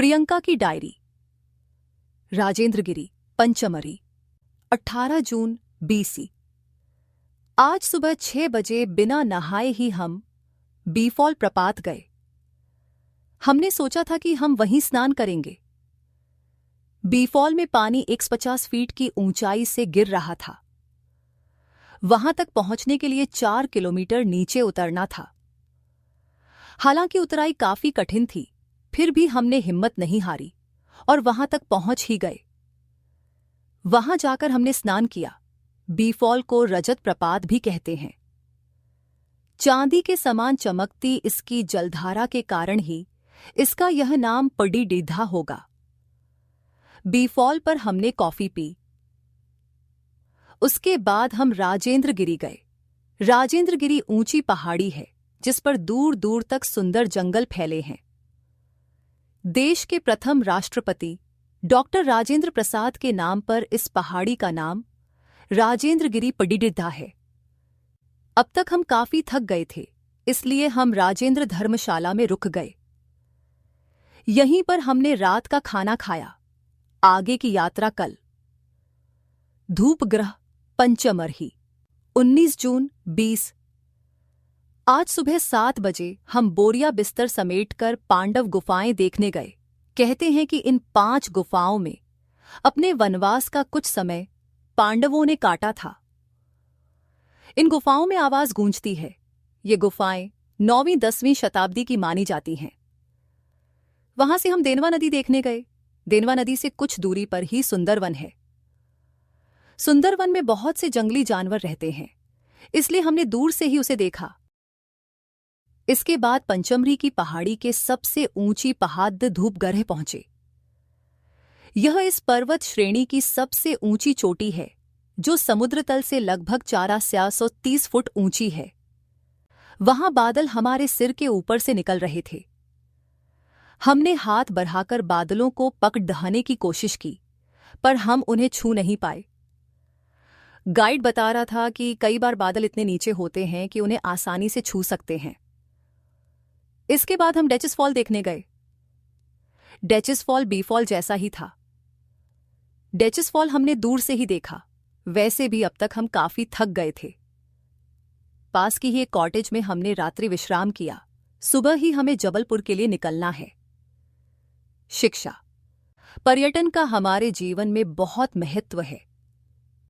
प्रियंका की डायरी। राजेंद्रगिरी, पंचमरी, 18 जून BC। आज सुबह 6 बजे बिना नहाए ही हम बीफॉल प्रपात गए। हमने सोचा था कि हम वहीं स्नान करेंगे। बीफॉल में पानी 150 फीट की ऊंचाई से गिर रहा था। वहां तक पहुंचने के लिए 4 किलोमीटर नीचे उतरना था। हालांकि उतराई काफी कठिन थी, फिर भी हमने हिम्मत नहीं हारी और वहां तक पहुंच ही गए। वहां जाकर हमने स्नान किया। बीफॉल को रजत प्रपात भी कहते हैं। चांदी के समान चमकती इसकी जलधारा के कारण ही इसका यह नाम पडिडिद्धा होगा। बीफॉल पर हमने कॉफी पी। उसके बाद हम राजेंद्रगिरी गए। राजेंद्रगिरी ऊंची पहाड़ी है जिस पर दूर दूर तक सुंदर जंगल फैले हैं। देश के प्रथम राष्ट्रपति डॉक्टर राजेंद्र प्रसाद के नाम पर इस पहाड़ी का नाम राजेंद्रगिरी पडिडिद्धा है। अब तक हम काफी थक गए थे, इसलिए हम राजेंद्र धर्मशाला में रुक गए। यहीं पर हमने रात का खाना खाया। आगे की यात्रा कल। धूपग्रह, पंचमरही, 19 जून 20। आज सुबह 7 बजे हम बोरिया बिस्तर समेटकर पांडव गुफाएं देखने गए। कहते हैं कि इन 5 गुफाओं में अपने वनवास का कुछ समय पांडवों ने काटा था। इन गुफाओं में आवाज गूंजती है। ये गुफाएं 9वीं-10वीं शताब्दी की मानी जाती हैं। वहां से हम देनवा नदी देखने गए। देनवा नदी से कुछ दूरी पर ही सुंदरवन है। सुंदरवन में बहुत से जंगली जानवर रहते हैं, इसलिए हमने दूर से ही उसे देखा। इसके बाद पंचमरी की पहाड़ी के सबसे ऊंची पहाड़ धूपगढ़ पहुंचे। यह इस पर्वत श्रेणी की सबसे ऊंची चोटी है, जो समुद्र तल से लगभग 430 फुट ऊंची है। वहां बादल हमारे सिर के ऊपर से निकल रहे थे। हमने हाथ बढ़ाकर बादलों को पकड़ने की कोशिश की, पर हम उन्हें छू नहीं पाए। गाइड बता रहा था कि कई बार बादल इतने नीचे होते हैं कि उन्हें आसानी से छू सकते हैं। इसके बाद हम डचेस फॉल देखने गए। डचेस फॉल बीफॉल जैसा ही था। डचेस फॉल हमने दूर से ही देखा। वैसे भी अब तक हम काफी थक गए थे। पास की ही एक कॉटेज में हमने रात्रि विश्राम किया। सुबह ही हमें जबलपुर के लिए निकलना है। शिक्षा। पर्यटन का हमारे जीवन में बहुत महत्व है।